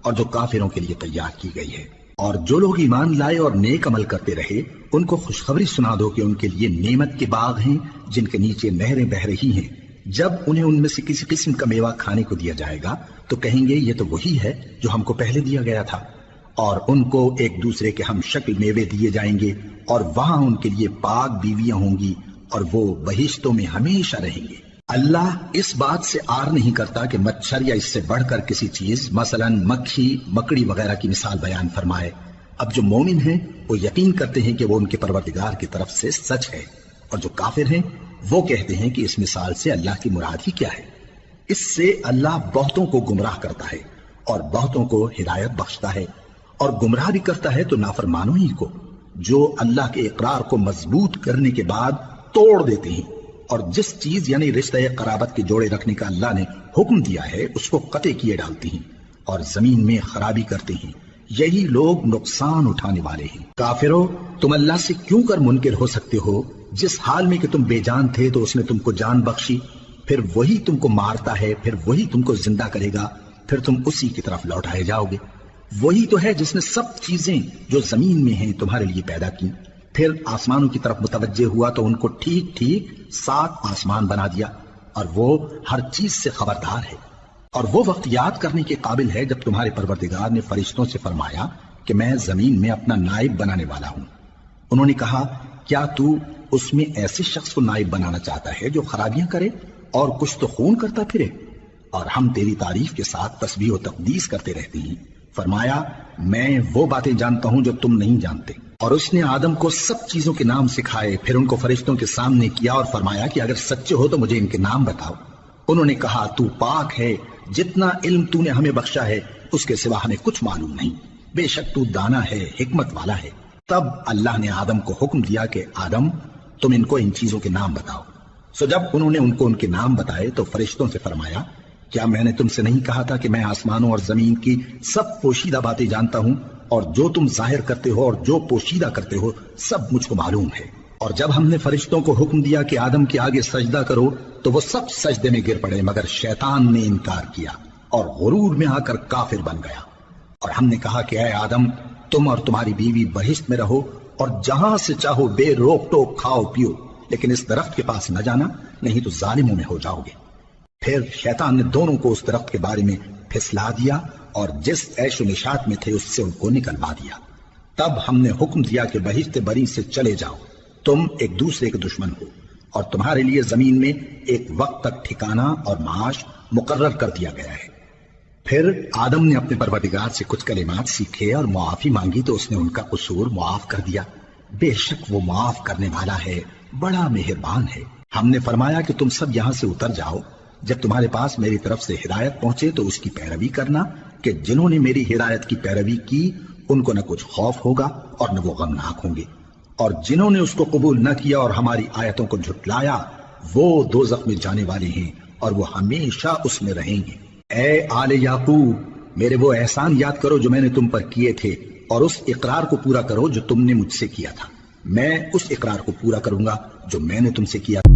اور جو کافروں کے لیے تیار کی گئی ہے۔ اور جو لوگ ایمان لائے اور نیک عمل کرتے رہے ان کو خوشخبری سنا دو کہ ان کے لیے نعمت کے باغ ہیں جن کے نیچے نہریں بہہ رہی ہیں۔ جب انہیں ان میں سے کسی قسم کا میوہ کھانے کو دیا جائے گا تو کہیں گے یہ تو وہی ہے جو ہم کو پہلے دیا گیا تھا، اور ان کو ایک دوسرے کے ہم شکل میوے دیے جائیں گے، اور وہاں ان کے لیے پاک بیویاں ہوں گی اور وہ بہشتوں میں ہمیشہ رہیں گے۔ اللہ اس بات سے آر نہیں کرتا کہ مچھر یا اس سے بڑھ کر کسی چیز مثلا مکھی مکڑی وغیرہ کی مثال بیان فرمائے۔ اب جو مومن ہیں وہ یقین کرتے ہیں کہ وہ ان کے پروردگار کی طرف سے سچ ہے، اور جو کافر ہیں وہ کہتے ہیں کہ اس مثال سے اللہ کی مراد ہی کیا ہے۔ اس سے اللہ بہتوں کو گمراہ کرتا ہے اور بہتوں کو ہدایت بخشتا ہے، اور گمراہ بھی کرتا ہے تو نافرمانوں ہی کو، جو اللہ کے اقرار کو مضبوط کرنے کے بعد توڑ دیتے ہیں، اور جس چیز یعنی رشتہ قرابت کے جوڑے رکھنے کا اللہ نے حکم دیا ہے اس کو قطع کیے ڈالتے ہیں اور زمین میں خرابی کرتے ہیں۔ یہی لوگ نقصان اٹھانے والے ہیں۔ کافرو، تم اللہ سے کیوں کر منکر ہو سکتے ہو؟ جس حال میں کہ تم بے جان تھے تو اس نے تم کو جان بخشی، پھر وہی تم کو مارتا ہے، پھر وہی تم کو زندہ کرے گا، پھر تم اسی کی طرف لوٹائے جاؤ گے۔ وہی تو ہے جس نے سب چیزیں جو زمین میں ہیں تمہارے لیے پیدا کی، پھر آسمانوں کی طرف متوجہ ہوا تو ان کو ٹھیک ٹھیک 7 آسمان بنا دیا، اور وہ ہر چیز سے خبردار ہے۔ اور وہ وقت یاد کرنے کے قابل ہے جب تمہارے پروردگار نے فرشتوں سے فرمایا کہ میں زمین میں اپنا نائب بنانے والا ہوں۔ انہوں نے کہا کیا تو اس میں ایسے شخص کو نائب بنانا چاہتا ہے جو خرابیاں کرے اور کچھ تو خون کرتا پھرے؟ اور ہم تیری تعریف کے ساتھ تسبیح و تقدیس کرتے رہتے ہیں۔ فرمایا میں وہ باتیں جانتا ہوں جو تم نہیں جانتے۔ اور اس نے آدم کو سب چیزوں کے نام سکھائے، پھر ان کو فرشتوں کے سامنے کیا اور فرمایا کہ اگر سچے ہو تو مجھے ان کے نام بتاؤ۔ انہوں نے کہا تو پاک ہے، جتنا علم تو نے ہمیں بخشا ہے اس کے سوا ہمیں کچھ معلوم نہیں، بے شک تو دانا ہے، حکمت والا ہے۔ تب اللہ نے آدم کو حکم دیا کہ آدم تم ان کو ان چیزوں کے نام بتاؤ۔ سو جب انہوں نے ان کو ان کے نام بتائے تو فرشتوں سے فرمایا کیا میں نے تم سے نہیں کہا تھا کہ میں آسمانوں اور زمین کی سب پوشیدہ باتیں جانتا ہوں، اور جو تم ظاہر کرتے ہو اور جو پوشیدہ کرتے ہو سب مجھ کو معلوم ہے۔ اور جب ہم نے فرشتوں کو حکم دیا کہ آدم کے آگے سجدہ کرو تو وہ سب سجدے میں گر پڑے مگر شیطان نے انکار کیا اور غرور میں آ کر کافر بن گیا۔ اور ہم نے کہا کہ اے آدم تم اور تمہاری بیوی بہشت میں رہو اور جہاں سے چاہو بے روک ٹوک کھاؤ پیو، لیکن اس درخت کے پاس نہ جانا نہیں تو ظالموں میں ہو جاؤ گے۔ پھر شیطان نے دونوں کو اس درخت کے بارے میں پھسلا دیا اور جس عیش و نشاط میں تھے اس سے ان کو نکلوا دیا۔ تب ہم نے حکم دیا کہ بہشت بری سے چلے جاؤ، تم ایک دوسرے کے دشمن ہو، اور تمہارے لیے زمین میں ایک وقت تک ٹھکانہ اور معاش مقرر کر دیا گیا ہے۔ پھر آدم نے اپنے پروردگار سے کچھ کلمات سیکھے اور معافی مانگی تو اس نے ان کا قصور معاف کر دیا۔ بے شک وہ معاف کرنے والا ہے، بڑا مہربان ہے۔ ہم نے فرمایا کہ تم سب یہاں سے اتر جاؤ، جب تمہارے پاس میری طرف سے ہدایت پہنچے تو اس کی پیروی کرنا کہ جنہوں نے میری ہدایت کی پیروی کی ان کو نہ کچھ خوف ہوگا اور نہ وہ غمناک ہوں گے، اور جنہوں نے اس کو قبول نہ کیا اور ہماری آیتوں کو جھٹلایا وہ دوزخ میں جانے والے ہیں اور وہ ہمیشہ اس میں رہیں گے۔ اے آل یعقوب، میرے وہ احسان یاد کرو جو میں نے تم پر کیے تھے، اور اس اقرار کو پورا کرو جو تم نے مجھ سے کیا تھا۔ میں اس اقرار کو پورا کروں گا جو میں نے تم سے کیا تھا۔